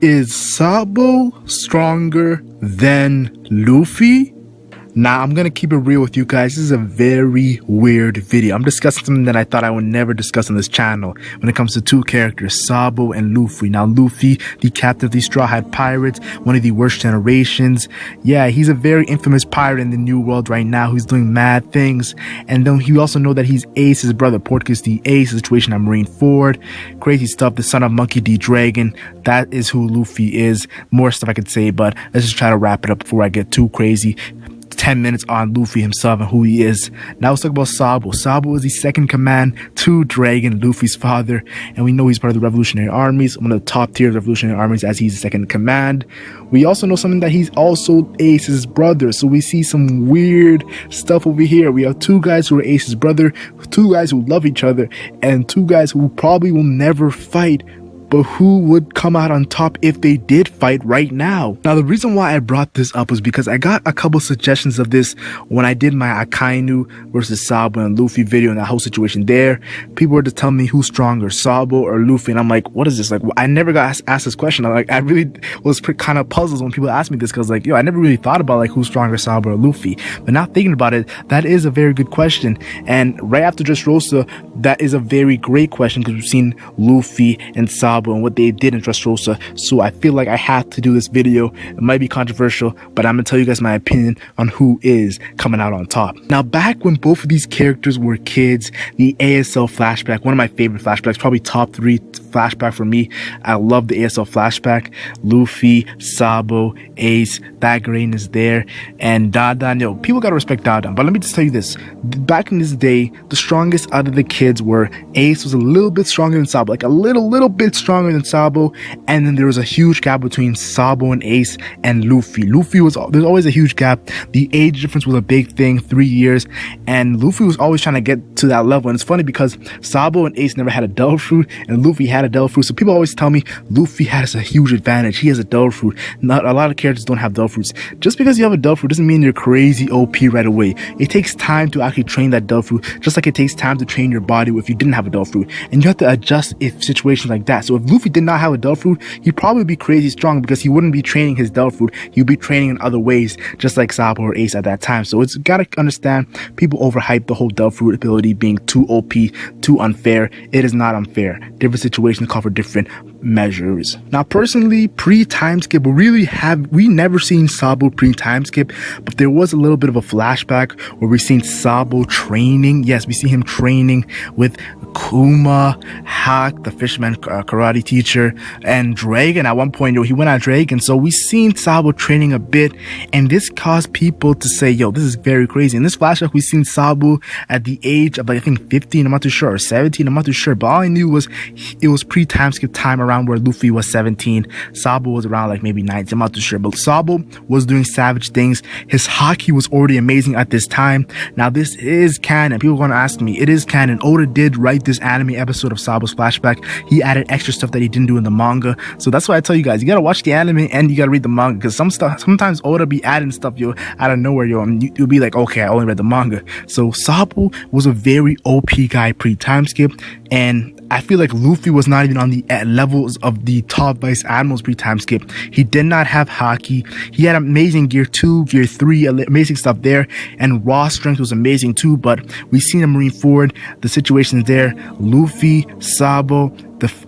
Is Sabo stronger than Luffy? Now, I'm gonna keep it real with you guys. This is a very weird video. I'm discussing something that I thought I would never discuss on this channel when it comes to two characters, Sabo and Luffy. Now, Luffy, the captain of the Straw Hat Pirates, one of the worst generations. Yeah, he's a very infamous pirate in the New World right now who's doing mad things. And then you also know that he's Ace's brother, Portcullis the Ace, situation on Marineford. Crazy stuff, the son of Monkey D. Dragon. That is who Luffy is. More stuff I could say, but let's just try to wrap it up before I get too crazy. 10 minutes on Luffy himself and who he is. Now let's talk about Sabo. Sabo is the second command to Dragon, Luffy's father, and we know he's part of the Revolutionary Armies, one of the top tier Revolutionary Armies, as he's the second in command. We also know something that he's also Ace's brother, so we see some weird stuff over here. We have two guys who are Ace's brother, two guys who love each other, and two guys who probably will never fight. But who would come out on top if they did fight right now? Now, the reason why I brought this up was because I got a couple suggestions of this when I did my Akainu versus Sabo and Luffy video and that whole situation there. People were to tell me who's stronger, Sabo or Luffy, and I'm like, what is this? Like, I never got asked this question. I really was kind of puzzled when people asked me this because, like, yo, I never really thought about like who's stronger, Sabo or Luffy. But now thinking about it, that is a very good question. And right after Dressrosa, that is a very great question because we've seen Luffy and Sabo and what they did in Dressrosa, so I feel like I have to do this video. It might be controversial, but I'm gonna tell you guys my opinion on who is coming out on top. Now, back when both of these characters were kids, the ASL flashback, one of my favorite flashbacks, probably top 3 flashback for me. I love the ASL flashback. Luffy, Sabo, Ace, that greatness there, and Dadan. Yo, people gotta respect Dadan, but let me just tell you this. Back in this day, the strongest out of the kids were Ace was a little bit stronger than Sabo, like a little bit stronger than Sabo, and then there was a huge gap between Sabo and Ace and Luffy. There's always a huge gap. The age difference was a big thing, 3 years, and Luffy was always trying to get to that level. And it's funny because Sabo and Ace never had a devil fruit, and Luffy had a devil fruit. So people always tell me Luffy has a huge advantage. He has a devil fruit. Not a lot of characters don't have devil fruits. Just because you have a devil fruit doesn't mean you're crazy OP right away. It takes time to actually train that devil fruit, just like it takes time to train your body if you didn't have a devil fruit. And you have to adjust if situations like that. So if Luffy did not have a devil fruit, he'd probably be crazy strong because he wouldn't be training his devil fruit. He'd be training in other ways, just like Sabo or Ace at that time. So it's gotta understand, people overhype the whole devil fruit ability being too OP, too unfair. It is not unfair. Different situations call for different measures. Now, personally, pre-time skip, we never seen Sabo pre-time skip, but there was a little bit of a flashback where we seen Sabo training. Yes, we see him training with Kuma, Hack, the fisherman karate teacher, and Dragon. At one point, he went at Dragon. So we seen Sabo training a bit, and this caused people to say, yo, this is very crazy. In this flashback, we seen Sabo at the age of, like, I think 15, I'm not too sure, or 17, I'm not too sure, but all I knew was it was pre-time skip time around where Luffy was 17. Sabo was around like maybe 19, I'm not too sure, but Sabo was doing savage things. His haki was already amazing at this time. Now, this is canon. People are going to ask me, it is canon. Oda did write this anime episode of Sabo's flashback. He added extra stuff that he didn't do in the manga. So that's why I tell you guys, you gotta watch the anime and you gotta read the manga, because sometimes Oda be adding stuff out of nowhere, and you'll be like, okay, I only read the manga. So Sabo was a very OP guy pre-time skip, and I feel like Luffy was not even on the levels of the top vice admirals pre-time skip. He did not have haki. He had amazing gear 2, gear 3, amazing stuff there, and raw strength was amazing too. But we seen in Marineford, the situations there, Luffy, Sabo.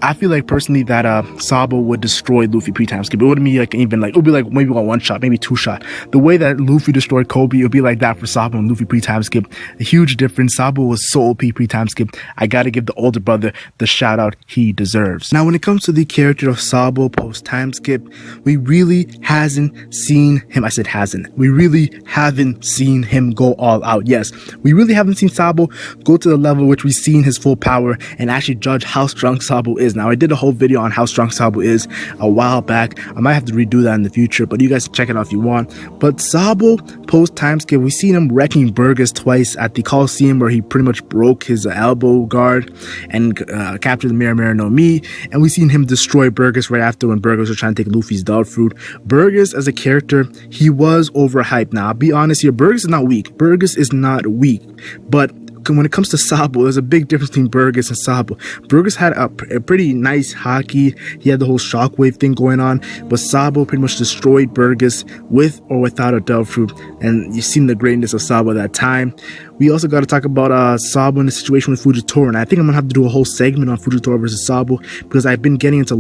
I feel like personally that Sabo would destroy Luffy pre-time skip. It wouldn't be like even like, it would be like maybe one shot, maybe 2 shot. The way that Luffy destroyed Kobe, it would be like that for Sabo and Luffy pre-time skip. A huge difference. Sabo was so OP pre-time skip. I gotta give the older brother the shout out he deserves. Now, when it comes to the character of Sabo post-time skip, we really hasn't seen him. I said hasn't. We really haven't seen him go all out. Yes, we really haven't seen Sabo go to the level which we've seen his full power and actually judge how strong Sabo is. Now, I did a whole video on how strong Sabo is a while back. I might have to redo that in the future, but you guys check it out if you want. But Sabo post time skip, we've seen him wrecking Burgess twice at the Coliseum, where he pretty much broke his elbow guard and captured the Mirror no Mi, and we've seen him destroy Burgess right after when Burgess was trying to take Luffy's dog fruit. Burgess as a character, he was overhyped. Now, I'll be honest here, Burgess is not weak. Burgess is not weak, but when it comes to Sabo, there's a big difference between Burgess and Sabo. Burgess had a pretty nice haki. He had the whole shockwave thing going on, but Sabo pretty much destroyed Burgess with or without a Dove Fruit, and you've seen the greatness of Sabo at that time. We also got to talk about Sabo in the situation with Fujitora, and I think I'm gonna have to do a whole segment on Fujitora versus Sabo because I've been getting into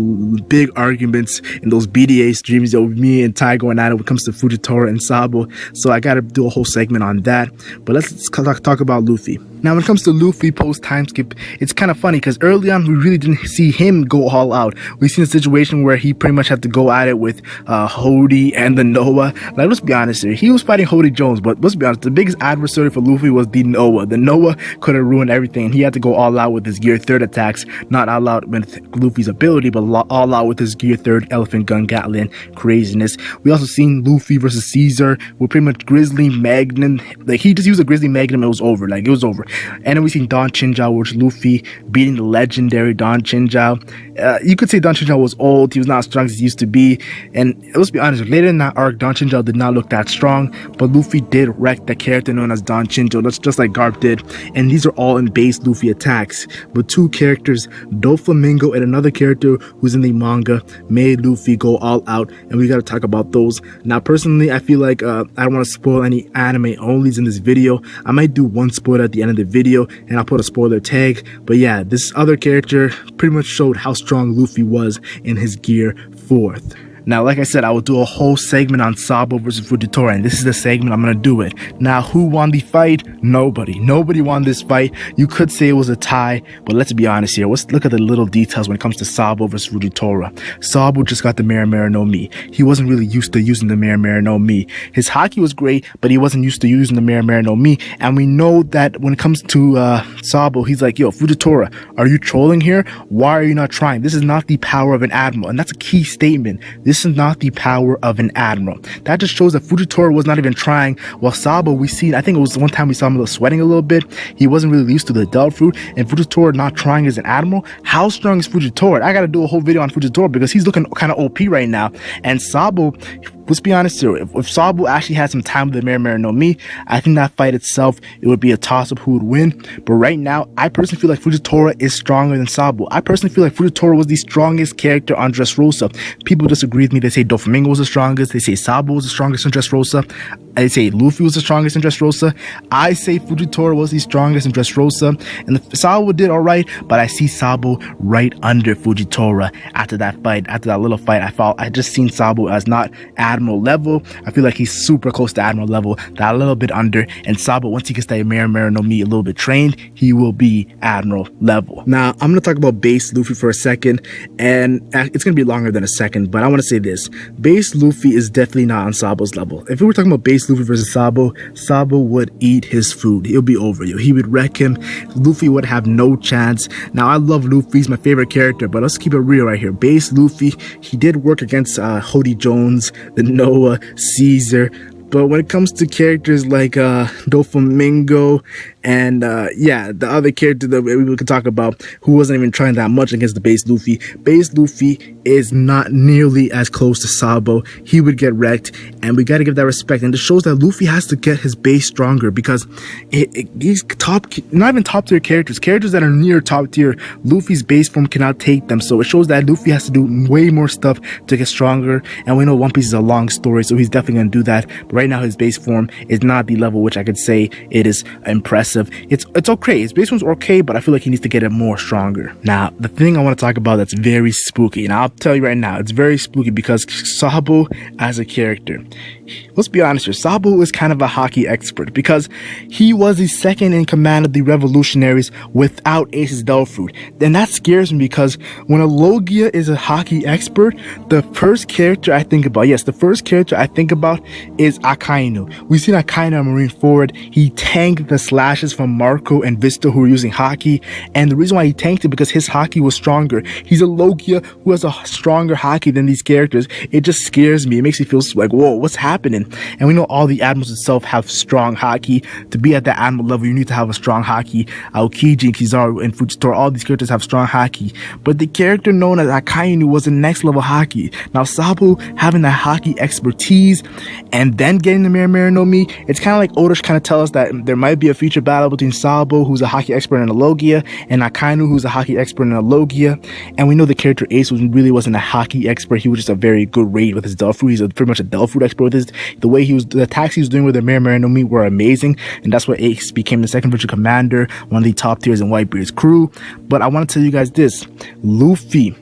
big arguments in those BDA streams with me and Ty going at it when it comes to Fujitora and Sabo, so I gotta do a whole segment on that. But let's talk about Luffy. Now, when it comes to Luffy post time skip, it's kind of funny because early on we really didn't see him go all out. We've seen a situation where he pretty much had to go at it with Hody and the Noah. Like, let's be honest here, he was fighting Hody Jones, but let's be honest, the biggest adversary for Luffy was the Noah. The Noah could have ruined everything, and he had to go all out with his Gear 3rd attacks, not all out with Luffy's ability, but all out with his Gear 3rd Elephant Gun Gatling craziness. We also seen Luffy versus Caesar with pretty much Grizzly Magnum. Like, he just used a Grizzly Magnum, it was over. Like, it was over. And then we seen Don Chinjao, which Luffy beating the legendary Don Chinjao. You could say Don Chinjao was old, he was not as strong as he used to be, and let's be honest, later in that arc, Don Chinjao did not look that strong, but Luffy did wreck the character known as Don Chinjao. That's just like Garp did, and these are all in base Luffy attacks. But two characters, Doflamingo and another character who's in the manga, made Luffy go all out, and we gotta talk about those. Now, personally, I feel like I don't want to spoil any anime onlys in this video. I might do one spoiler at the end of the video, and I'll put a spoiler tag. But yeah, this other character pretty much showed how strong Luffy was in his Gear 4th. Now, like I said, I will do a whole segment on Sabo versus Fujitora, and this is the segment I'm going to do it. Now, who won the fight? Nobody. Nobody won this fight. You could say it was a tie, but let's be honest here. Let's look at the little details when it comes to Sabo versus Fujitora. Sabo just got the Mera no Mi. He wasn't really used to using the Mera no Mi. His haki was great, but he wasn't used to using the Mera no Mi, and we know that when it comes to Sabo, he's like, yo, Fujitora, are you trolling here? Why are you not trying? This is not the power of an admiral, and that's a key statement. This is not the power of an admiral. That just shows that Fujitora was not even trying. While Sabo, I think it was one time we saw him sweating a little bit. He wasn't really used to the Dove Fruit, and Fujitora not trying as an admiral. How strong is Fujitora? I gotta do a whole video on Fujitora because he's looking kind of OP right now. And Sabo, let's be honest here, if Sabo actually had some time with the Mera no Mi, I think that fight itself, it would be a toss-up who would win. But right now, I personally feel like Fujitora is stronger than Sabo. I personally feel like Fujitora was the strongest character on Dressrosa. People disagree with me. They say Doflamingo was the strongest. They say Sabo was the strongest in Dressrosa. I say Luffy was the strongest in Dressrosa. I say Fujitora was the strongest in Dressrosa. And Sabo did alright, but I see Sabo right under Fujitora after that fight. After that little fight, I just seen Sabo as not Admiral level. I feel like he's super close to Admiral level, that a little bit under. And Sabo, once he gets that Mera no Mi a little bit trained, he will be Admiral level. Now, I'm going to talk about base Luffy for a second, and it's going to be longer than a second, but I want to say this. Base Luffy is definitely not on Sabo's level. If we were talking about base Luffy versus Sabo, Sabo would eat his food. He'll be over you. He would wreck him. Luffy would have no chance. Now, I love Luffy. He's my favorite character, but let's keep it real right here. Base Luffy, he did work against Hody Jones, the Noah, Caesar, but when it comes to characters like Doflamingo and the other character that we could talk about who wasn't even trying that much against the base Luffy is not nearly as close to Sabo. He would get wrecked, and we got to give that respect. And it shows that Luffy has to get his base stronger because these not even top tier characters that are near top tier, Luffy's base form cannot take them. So it shows that Luffy has to do way more stuff to get stronger, and we know One Piece is a long story, so he's definitely going to do that. But right now his base form is not the level which I could say it is impressive. It's okay. His base form's okay, but I feel like he needs to get it more stronger. Now, the thing I want to talk about that's very spooky, and I'll tell you right now, it's very spooky because Sabo as a character, let's be honest here, Sabo is kind of a hockey expert because he was the second in command of the revolutionaries without Ace's Dove Fruit. And that scares me because when a Logia is a hockey expert, the first character I think about is Akainu. We've seen Akainu on Marine Forward. He tanked the slashes from Marco and Vista who were using haki, and the reason why he tanked it because his haki was stronger. He's a Logia who has a stronger haki than these characters. It just scares me. It makes me feel like, whoa, what's happening? And we know all the admirals itself have strong haki. To be at the admiral level, you need to have a strong haki. Aokiji, Kizaru, and Fujitora, all these characters have strong haki. But the character known as Akainu was a next level haki. Now, Sabo having that haki expertise and then getting the Mera no Mi, it's kind of like Oda kind of tell us that there might be a future battle battle between Sabo, who's a hockey expert in Logia, and Akainu, who's a hockey expert in Logia. And we know the character Ace really wasn't a hockey expert. He was just a very good raid with his Delphi. He's pretty much a Delphi expert with his. The attacks he was doing with the Mare no Mi were amazing, and that's why Ace became the second virtual commander, one of the top tiers in Whitebeard's crew. But I want to tell you guys this: Luffy,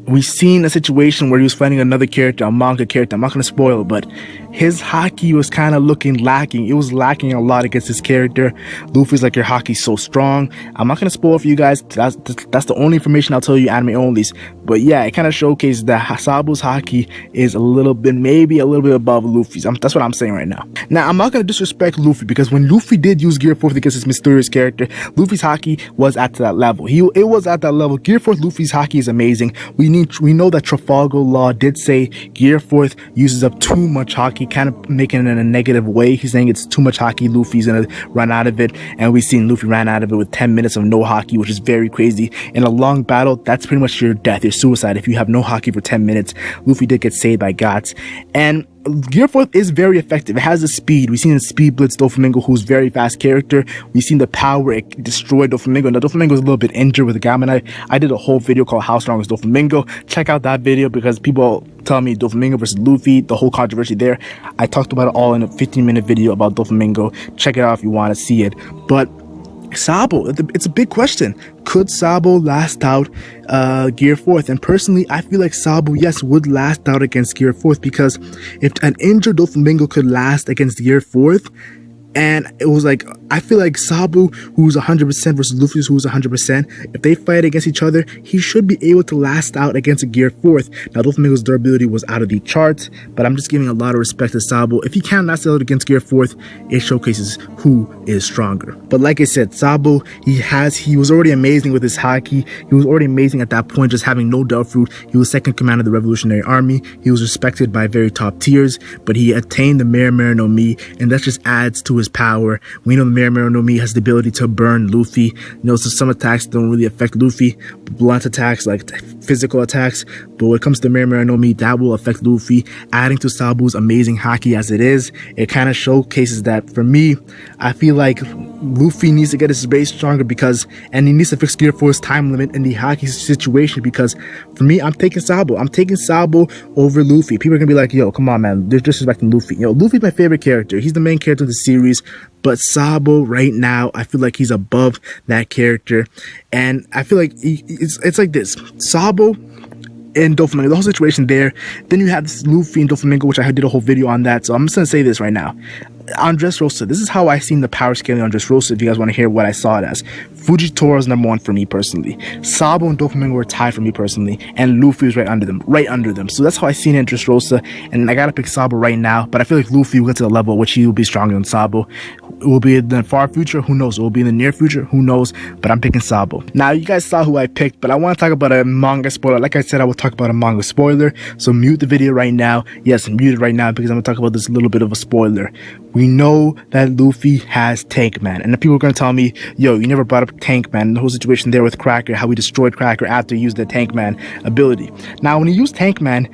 we've seen a situation where he was fighting another character, a manga character. I'm not going to spoil, but his haki was kind of looking lacking. It was lacking a lot against his character. Luffy's like, your haki's so strong. I'm not going to spoil for you guys. That's the only information I'll tell you, anime onlys. But yeah, it kind of showcases that Sabo's haki is maybe a little bit above Luffy's. That's what I'm saying right now. Now, I'm not going to disrespect Luffy, because when Luffy did use Gear 4th against this mysterious character, Luffy's haki was at that level. It was at that level. Gear 4th Luffy's haki is amazing. We know that Trafalgar Law did say Gear 4th uses up too much haki, kind of making it in a negative way. He's saying it's too much haki, Luffy's gonna run out of it, and we've seen Luffy ran out of it with 10 minutes of no haki, which is very crazy. In a long battle, that's pretty much your death, your suicide. If you have no haki for 10 minutes, Luffy did get saved by Guts. And Gear 4th is very effective. It has the speed. We've seen the speed blitz Doflamingo, who's very fast character. We've seen the power. It destroyed Doflamingo. Now, Doflamingo is a little bit injured with the Gamma. I did a whole video called How Strong is Doflamingo. Check out that video, because people tell me Doflamingo versus Luffy, the whole controversy there. I talked about it all in a 15-minute video about Doflamingo. Check it out if you want to see it. But Sabo, it's a big question. Could Sabo last out Gear 4th? And personally, I feel like Sabo, yes, would last out against Gear 4th, because if an injured Doflamingo could last against Gear 4th, and it was like, I feel like Sabo, who's 100% versus Luffy, who's 100%, if they fight against each other, he should be able to last out against a Gear 4th. Now, Doflamingo's durability was out of the charts, but I'm just giving a lot of respect to Sabo. If he can last out against Gear 4th, it showcases who is stronger. But like I said, Sabo, he was already amazing with his haki. He was already amazing at that point, just having no Delph Fruit. He was second command of the Revolutionary Army. He was respected by very top tiers, but he attained the Mare no Mi, and that just adds to his power. We know the Mare no Mi has the ability to burn Luffy. You know, so some attacks don't really affect Luffy, blunt attacks like physical attacks, but when it comes to Mare no Mi, that will affect Luffy. Adding to Sabo's amazing haki as it is, it kind of showcases that. For me, I feel like Luffy needs to get his base stronger, and he needs to fix Gear 4's time limit in the haki situation, because for me, I'm taking Sabo. I'm taking Sabo over Luffy. People are gonna be like, yo, come on, man, they're disrespecting Luffy. Yo, Luffy's my favorite character. He's the main character of the series, but Sabo right now, I feel like he's above that character. And I feel like it's like this: Sabo and Doflamingo, the whole situation there. Then you have this Luffy and Doflamingo, which I did a whole video on that, so I'm just gonna say this right now. On Dressrosa, this is how I seen the power scaling on Dressrosa, if you guys want to hear what I saw it as. Fujitora is number 1 for me personally. Sabo and Doflamingo were tied for me personally, and Luffy was right under them. So that's how I seen it in Dressrosa, and I gotta pick Sabo right now, but I feel like Luffy will get to the level which he will be stronger than Sabo. It will be in the far future, who knows? It will be in the near future, who knows? But I'm picking Sabo. Now, you guys saw who I picked, but I want to talk about a manga spoiler. Like I said, I will talk about a manga spoiler, so mute the video right now. Yes, mute it right now, because I'm gonna talk about this little bit of a spoiler. We know that Luffy has Tank Man, and the people are going to tell me, yo, you never brought up Tank Man, the whole situation there with Cracker, how he destroyed Cracker after he used the Tank Man ability. Now, when he used Tank Man,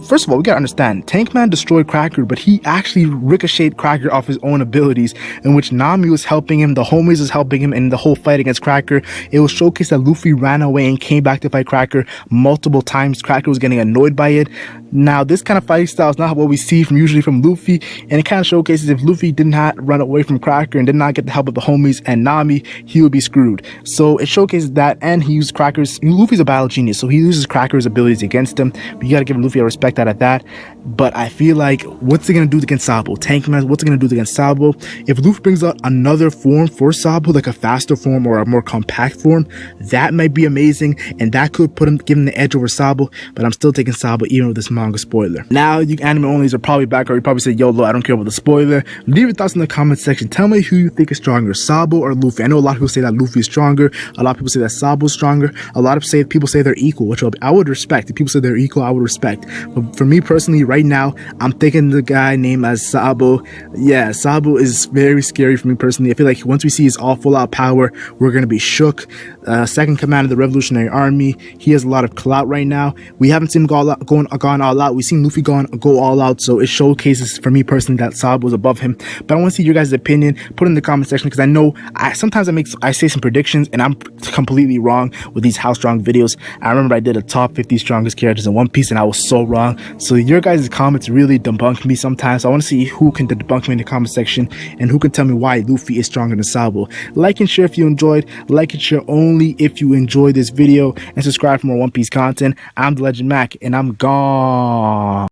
first of all, we gotta understand, Tank Man destroyed Cracker, but he actually ricocheted Cracker off his own abilities, in which Nami was helping him, the homies was helping him in the whole fight against Cracker. It was showcased that Luffy ran away and came back to fight Cracker multiple times. Cracker was getting annoyed by it. Now, this kind of fighting style is not what we see usually from Luffy, and it kind of showcases if Luffy did not run away from Cracker and did not get the help of the homies and Nami, he would be screwed. So it showcases that, and he used Luffy's a battle genius, so he uses Cracker's abilities against him. But you gotta give Luffy a respect out of that. But I feel like, what's it gonna do against Sabo? Tank Man, what's it gonna do against Sabo? If Luffy brings out another form for Sabo, like a faster form or a more compact form, that might be amazing, and that could give him the edge over Sabo. But I'm still taking Sabo even with this manga spoiler. Now, you anime onlys are probably back, or you probably say, yo, I don't care about the spoiler. Leave your thoughts in the comment section. Tell me who you think is stronger, Sabo or Luffy. I know a lot of people say that Luffy is stronger. A lot of people say that Sabo is stronger. A lot of people say they're equal, which I would respect. If people say they're equal, I would respect. But for me personally, right now, I'm thinking the guy named as Sabo. Yeah, Sabo is very scary for me personally. I feel like once we see his all full out power, we're gonna be shook. Second command of the Revolutionary Army. He has a lot of clout right now. We haven't seen him gone all out. We've seen Luffy go all out, so it showcases for me personally that Sabo is above him. But I want to see your guys' opinion. Put it in the comment section, because I know sometimes I say some predictions and I'm completely wrong with these How Strong videos. I remember I did a top 50 strongest characters in One Piece and I was so wrong. So your guys' comments really debunk me sometimes. So I want to see who can debunk me in the comment section and who can tell me why Luffy is stronger than Sabo. Like and share if you enjoyed. Like and share only if you enjoyed this video, and subscribe for more One Piece content. I'm the LegendMac and I'm gone.